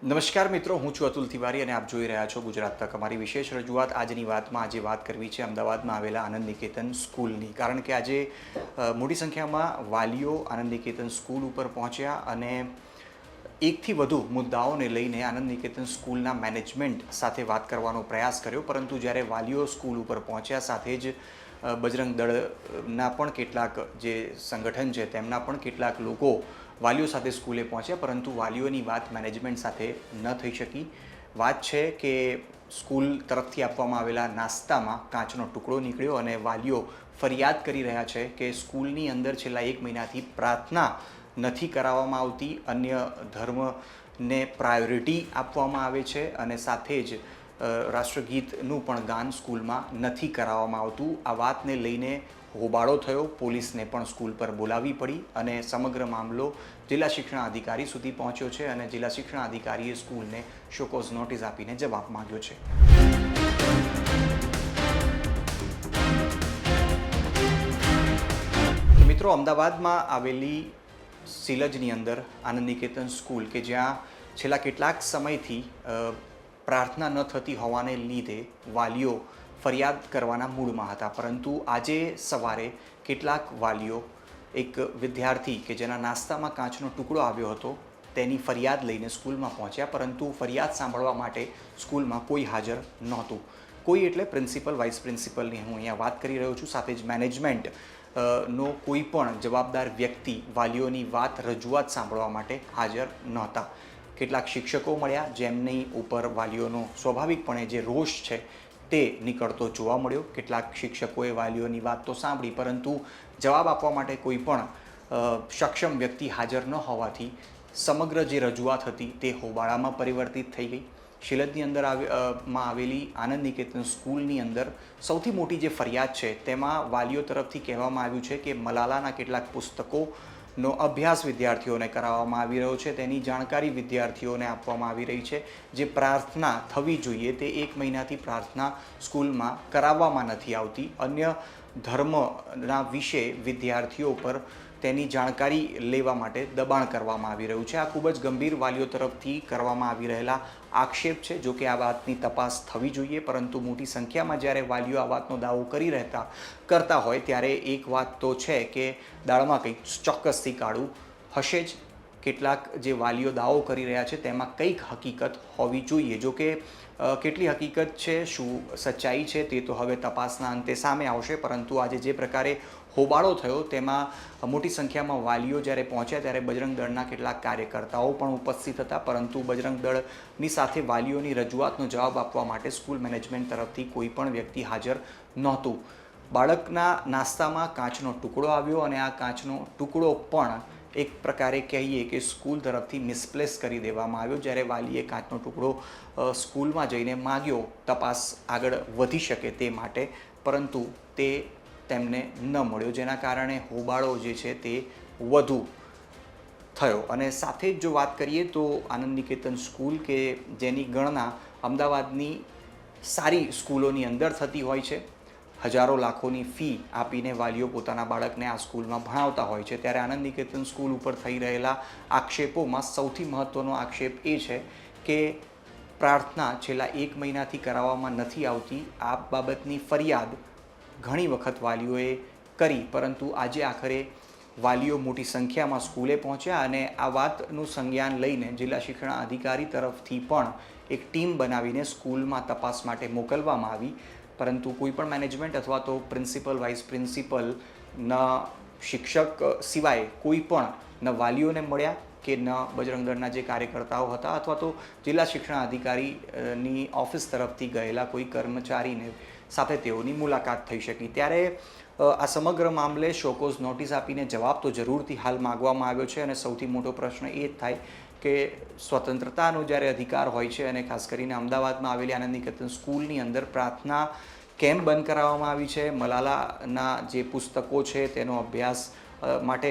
નમસ્કાર મિત્રો, હું છું અતુલ તિવારી અને આપ જોઈ રહ્યા છો ગુજરાત તક. અમારી વિશેષ રજૂઆત આજની વાતમાં આજે વાત કરવી છે અમદાવાદમાં આવેલા આનંદ નિકેતન સ્કૂલની. કારણ કે આજે મોટી સંખ્યામાં વાલીઓ આનંદ નિકેતન સ્કૂલ ઉપર પહોંચ્યા અને એકથી વધુ મુદ્દાઓને લઈને આનંદ નિકેતન સ્કૂલના મેનેજમેન્ટ સાથે વાત કરવાનો પ્રયાસ કર્યો. પરંતુ જ્યારે વાલીઓ સ્કૂલ ઉપર પહોંચ્યા સાથે જ બજરંગ દળના પણ કેટલાક જે સંગઠન છે તેમના પણ કેટલાક લોકો વાલીઓ સાથે સ્કૂલે પહોંચ્યા, પરંતુ વાલીઓની વાત મેનેજમેન્ટ સાથે ન થઈ શકી. વાત છે કે સ્કૂલ તરફથી આપવામાં આવેલા નાસ્તામાં કાચનો ટુકડો નીકળ્યો અને વાલીઓ ફરિયાદ કરી રહ્યા છે કે સ્કૂલની અંદર છેલ્લા 1 મહિનાથી પ્રાર્થના નથી કરાવવામાં આવતી, અન્ય ધર્મને પ્રાયોરિટી આપવામાં આવે છે અને સાથે જ રાષ્ટ્રગીતનું પણ ગાન સ્કૂલમાં નથી કરાવવામાં આવતું. આ વાતને લઈને હોબાળો થયો, પોલીસને પણ સ્કૂલ પર બોલાવવી પડી અને સમગ્ર મામલો જિલ્લા શિક્ષણાધિકારી સુધી પહોંચ્યો છે અને જિલ્લા શિક્ષણાધિકારીએ સ્કૂલને શોકોઝ નોટિસ આપીને જવાબ માંગ્યો છે. મિત્રો, અમદાવાદમાં આવેલી સિલજની અંદર આનંદ નિકેતન સ્કૂલ કે જ્યાં છેલ્લા કેટલાક સમયથી પ્રાર્થના ન થતી હોવાને લીધે વાલીઓ ફરિયાદ કરવાના મૂડમાં હતા, પરંતુ આજે સવારે કેટલાક વાલીઓ એક વિદ્યાર્થી કે જેના નાસ્તામાં કાચનો ટુકડો આવ્યો હતો તેની ફરિયાદ લઈને સ્કૂલમાં પહોંચ્યા, પરંતુ ફરિયાદ સાંભળવા માટે સ્કૂલમાં કોઈ હાજર નહોતું. કોઈ એટલે પ્રિન્સિપલ, વાઇસ પ્રિન્સિપલની હું અહીંયા વાત કરી રહ્યો છું. સાથે જ મેનેજમેન્ટ નો કોઈ પણ જવાબદાર વ્યક્તિ વાલીઓની વાત રજૂઆત સાંભળવા માટે હાજર નહોતા. કેટલાક શિક્ષકો મળ્યા જેમની ઉપર વાલીઓનો સ્વાભાવિકપણે જે રોષ છે તે નીકળતો જોવા મળ્યો. કેટલાક શિક્ષકોએ વાલીઓની વાત તો સાંભળી, પરંતુ જવાબ આપવા માટે કોઈ પણ સક્ષમ વ્યક્તિ હાજર ન હોવાથી સમગ્ર જે રજૂઆત હતી તે હોબાળામાં પરિવર્તિત થઈ ગઈ. શિલજની અંદર આવેલી આનંદ નિકેતન સ્કૂલની અંદર સૌથી મોટી જે ફરિયાદ છે તેમાં વાલીઓ તરફથી કહેવામાં આવ્યું છે કે મલાલાના કેટલાક પુસ્તકોનો અભ્યાસ વિદ્યાર્થીઓને કરાવવામાં આવી રહ્યો છે, તેની જાણકારી વિદ્યાર્થીઓને આપવામાં આવી રહી છે. જે પ્રાર્થના થવી જોઈએ તે 1 મહિનાથી પ્રાર્થના સ્કૂલમાં કરાવવામાં નથી આવતી. અન્ય ધર્મના વિશે વિદ્યાર્થીઓ પર તેની જાણકારી લેવા માટે દબાણ કરવામાં આવી રહ્યું છે. આ ખૂબ જ ગંભીર વાલીઓ તરફથી કરવામાં આવી રહેલા આક્ષેપ છે. જો કે આ વાતની તપાસ થવી જોઈએ, પરંતુ મોટી સંખ્યામાં જ્યારે વાલીઓ આ વાતનો દાવો કરતા હોય ત્યારે એક વાત તો છે કે દાળમાં કંઈક ચોક્કસથી કાળું હશે જ. કેટલાક જે વાલીઓ દાવો કરી રહ્યા છે તેમાં કંઈક હકીકત હોવી જોઈએ. જો કે કેટલી હકીકત છે, શું સચ્ચાઈ છે તે તો હવે તપાસના અંતે સામે આવશે, પરંતુ આજે જે પ્રકારે હોબાળો થયો તેમાં મોટી સંખ્યામાં વાલીઓ જ્યારે પહોંચ્યા ત્યારે બજરંગ દળના કેટલાક કાર્યકર્તાઓ પણ ઉપસ્થિત હતા, પરંતુ બજરંગ દળની સાથે વાલીઓની રજૂઆતનો જવાબ આપવા માટે સ્કૂલ મેનેજમેન્ટ તરફથી કોઈ પણ વ્યક્તિ હાજર નહોતું. બાળકના નાસ્તામાં કાચનો ટુકડો આવ્યો અને આ કાચનો ટુકડો પણ એક પ્રકારે કહીએ કે સ્કૂલ તરફથી મિસપ્લેસ કરી દેવામાં આવ્યો. જ્યારે વાલીએ કાચનો ટુકડો સ્કૂલમાં જઈને માગ્યો તપાસ આગળ વધી શકે તે માટે, પરંતુ તે તેમને ન મળ્યો, જેના કારણે હોબાળો જે છે તે વધુ થયો. અને સાથે જ જો વાત કરીએ તો આનંદ નિકેતન સ્કૂલ કે જેની ગણના અમદાવાદની સારી સ્કૂલોની અંદર થતી હોય છે, હજારો લાખોની ફી આપીને વાલીઓ પોતાના બાળકને આ સ્કૂલમાં ભણાવતા હોય છે, ત્યારે આનંદ નિકેતન સ્કૂલ ઉપર થઈ રહેલા આક્ષેપોમાં સૌથી મહત્ત્વનો આક્ષેપ એ છે કે પ્રાર્થના છેલ્લા 1 મહિનાથી કરાવવામાં નથી આવતી. આ બાબતની ફરિયાદ ઘણી વખત વાલીઓએ કરી, પરંતુ આજે આખરે વાલીઓ મોટી સંખ્યામાં સ્કૂલે પહોંચ્યા અને આ વાતનું સંજ્ઞાન લઈને જિલ્લા શિક્ષણાધિકારી તરફથી પણ એક ટીમ બનાવીને સ્કૂલમાં તપાસ માટે મોકલવામાં આવી, પરંતુ કોઈ પણ મેનેજમેન્ટ અથવા તો પ્રિન્સિપલ, વાઇસ પ્રિન્સિપલના શિક્ષક સિવાય કોઈ પણ ન વાલીઓને મળ્યા કે ન બજરંગ દળના જે કાર્યકર્તાઓ હતા અથવા તો જિલ્લા શિક્ષણાધિકારીની ઓફિસ તરફથી ગયેલા કોઈ કર્મચારીને સાથે તેઓની મુલાકાત થઈ શકી. ત્યારે આ સમગ્ર મામલે શોકોઝ નોટિસ આપીને જવાબ તો જરૂરથી હાલ માગવામાં આવ્યો છે અને સૌથી મોટો પ્રશ્ન એ જ થાય કે સ્વતંત્રતાનો જ્યારે અધિકાર હોય છે અને ખાસ કરીને અમદાવાદમાં આવેલી આનંદ નિકેતન સ્કૂલની અંદર પ્રાર્થના કેમ બંધ કરાવવામાં આવી છે, મલાલાના જે પુસ્તકો છે તેનો અભ્યાસ માટે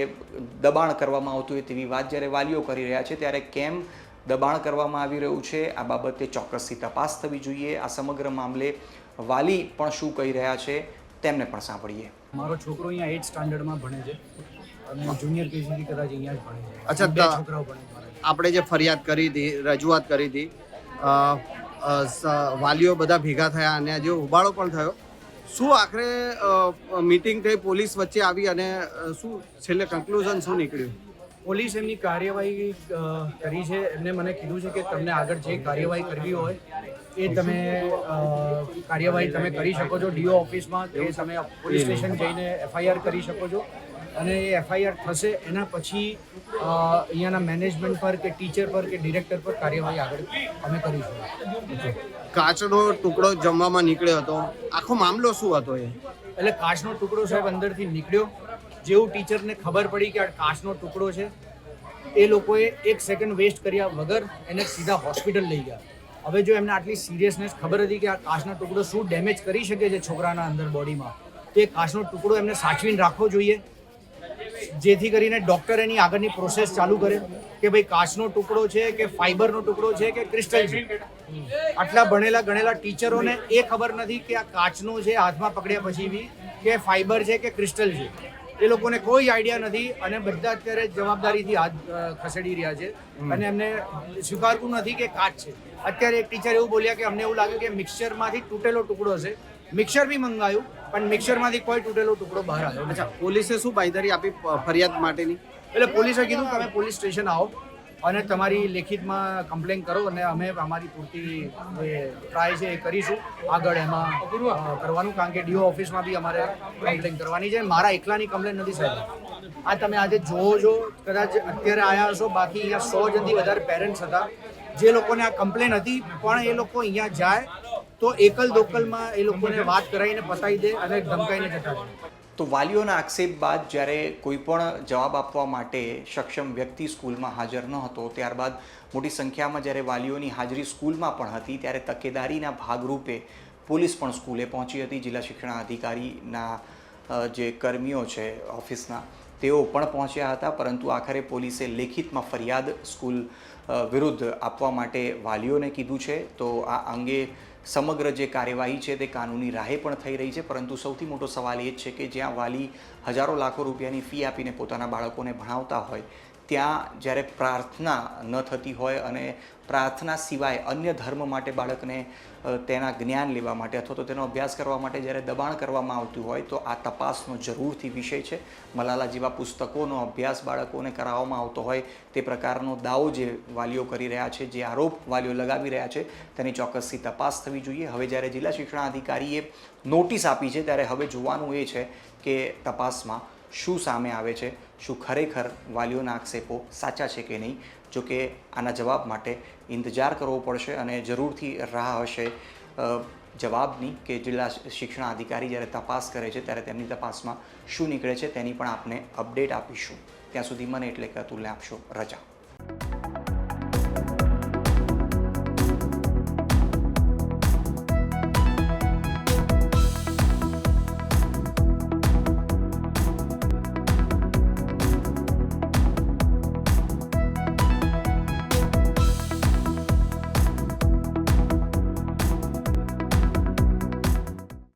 દબાણ કરવામાં આવતું હોય તેવી વાત જ્યારે વાલીઓ કરી રહ્યા છે, ત્યારે કેમ દબાણ કરવામાં આવી રહ્યું છે આ બાબતે ચોક્કસથી તપાસ થવી જોઈએ. આ સમગ્ર મામલે વાલી પણ શું કહી રહ્યા છે તેમને પણ સાંભળીએ. મારો છોકરો અહીંયા 8th સ્ટાન્ડર્ડમાં ભણે છે અને જુનિયર કેજીથી કદાચ અહીંયા જ ભણે છે. અચ્છા, 2 છોકરાઓ ભણે છે. આપણે જે ફરિયાદ કરી હતી, રજૂઆત કરી હતી, વાલીઓ બધા ભેગા થયા અને જે ઉબાળો પણ થયો. શું આખરે મીટિંગ થઈ, પોલીસ વચ્ચે આવી અને શું છેલ્લે કન્ક્લુઝન શું નીકળ્યું? પોલીસ એમની કાર્યવાહી કરી છે. એમને મને કીધું છે કે તમને આગળ જે કાર્યવાહી કરવી હોય એ તમે કાર્યવાહી તમે કરી શકો છો ડીઓ ઓફિસમાં, કે તમે પોલીસ સ્ટેશન જઈને એફઆઈઆર કરી શકો છો. અને એ એફઆઈઆર થશે એના પછી અહીંયાના મેનેજમેન્ટ પર કે ટીચર પર કે ડિરેક્ટર પર કાર્યવાહી આગળ અમે કરીશું. કાચનો ટુકડો જમવામાં નીકળ્યો હતો, આખો મામલો શું હતો એ? એટલે કાચનો ટુકડો સાહેબ અંદરથી નીકળ્યો. જેવું ટીચરને ખબર પડી કે આ કાચનો ટુકડો છે, એ લોકોએ 1 સેકન્ડ વેસ્ટ કર્યા વગર એને સીધા હોસ્પિટલ લઈ ગયા. હવે જો એમને આટલી સિરિયસનેસ ખબર હતી કે આ કાચનો ટુકડો શું ડેમેજ કરી શકે છે છોકરાના અંદર બોડીમાં, તો એ કાચનો ટુકડો એમને સાચવીને રાખવો જોઈએ, જેથી કરીને ડૉક્ટર એની આગળની પ્રોસેસ ચાલુ કરે કે ભાઈ કાચનો ટુકડો છે કે ફાઈબરનો ટુકડો છે કે ક્રિસ્ટલ છે. આટલા ભણેલા ગણેલા ટીચરોને એ ખબર નથી કે આ કાચનો છે હાથમાં પકડ્યા પછી બી કે ફાઈબર છે કે ક્રિસ્ટલ છે. એ લોકોને કોઈ આઈડિયા નથી અને બધા અત્યારે જવાબદારીથી હાથ ખસેડી રહ્યા છે અને એમને સ્વીકારવું નથી કે કાચ છે. અત્યારે એક ટીચર એવું બોલ્યા કે અમને એવું લાગ્યું કે મિક્સચરમાંથી તૂટેલો ટુકડો છે. મિક્સર બી મંગાવ્યું પણ મિક્સરમાંથી કોઈ તૂટેલો ટુકડો બહાર આવ્યો. અચ્છા, પોલીસે શું બાંયધરી આપી ફરિયાદ માટેની? એટલે પોલીસે કીધું તમે પોલીસ સ્ટેશન આવો અને તમારી લેખિતમાં કમ્પ્લેન કરો અને અમે અમારી પૂરતી જે ટ્રાય છે એ કરીશું આગળ એમાં કરવાનું, કારણ કે ડીઓ ઓફિસમાં બી અમારે કમ્પ્લેન કરવાની છે. મારા એકલાની કમ્પ્લેન નથી સાહેબ. આ તમે આજે જોવો છો, કદાચ અત્યારે આવ્યા હશો, બાકી અહીંયા 100 જણથી વધારે પેરેન્ટ્સ હતા જે લોકોને આ કમ્પ્લેન હતી, પણ એ લોકો અહીંયા જાય તો એકલ દોકલમાં એ લોકોને વાત કરાવીને પતાવી દે અને ધમકાઈને જતા રહે. તો વાલીઓના આક્ષેપ બાદ જ્યારે કોઈ પણ જવાબ આપવા માટે સક્ષમ વ્યક્તિ સ્કૂલમાં હાજર ન હતો, ત્યારબાદ મોટી સંખ્યામાં જ્યારે વાલીઓની હાજરી સ્કૂલમાં પણ હતી, ત્યારે તકેદારીના ભાગરૂપે પોલીસ પણ સ્કૂલે પહોંચી હતી. જિલ્લા શિક્ષણ અધિકારીના જે કર્મીઓ છે ઓફિસના, તેઓ પણ પહોંચ્યા હતા, પરંતુ આખરે પોલીસે લેખિતમાં ફરિયાદ સ્કૂલ વિરુદ્ધ આપવા માટે વાલીઓને કીધું છે. તો આ અંગે સમગ્ર જે કાર્યવાહી છે તે કાનૂની રાહે પણ થઈ રહી છે, પરંતુ સૌથી મોટો સવાલ એ જ છે કે જ્યાં વાલી હજારો લાખો રૂપિયાની ફી આપીને પોતાના બાળકોને ભણાવતા હોય, ત્યાં જ્યારે પ્રાર્થના ન થતી હોય અને પ્રાર્થના સિવાય અન્ય ધર્મ માટે બાળકને તેના જ્ઞાન લેવા માટે અથવા તો તેનો અભ્યાસ કરવા માટે જ્યારે દબાણ કરવામાં આવતું હોય, તો આ તપાસનો જરૂરથી વિષય છે. મલાલા જેવા પુસ્તકોનો અભ્યાસ બાળકોને કરાવવામાં આવતો હોય, તે પ્રકારનો દાવો જે વાલીઓ કરી રહ્યા છે, જે આરોપ વાલીઓ લગાવી રહ્યા છે, તેની ચોક્કસથી તપાસ થવી જોઈએ. હવે જ્યારે જિલ્લા શિક્ષણાધિકારીએ નોટિસ આપી છે, ત્યારે હવે જોવાનું એ છે કે તપાસમાં શું સામે આવે છે, શું ખરેખર વાલીઓના આક્ષેપો સાચા છે કે નહીં. જો કે આના જવાબ માટે ઇંતજાર કરવો પડશે અને જરૂરથી રાહ હશે જવાબની કે જિલ્લા શિક્ષણાધિકારી જ્યારે તપાસ કરે છે ત્યારે તેમની તપાસમાં શું નીકળે છે તેની પણ આપને અપડેટ આપીશું. ત્યાં સુધી મને એટલે કે અતુલને આપશો રજા.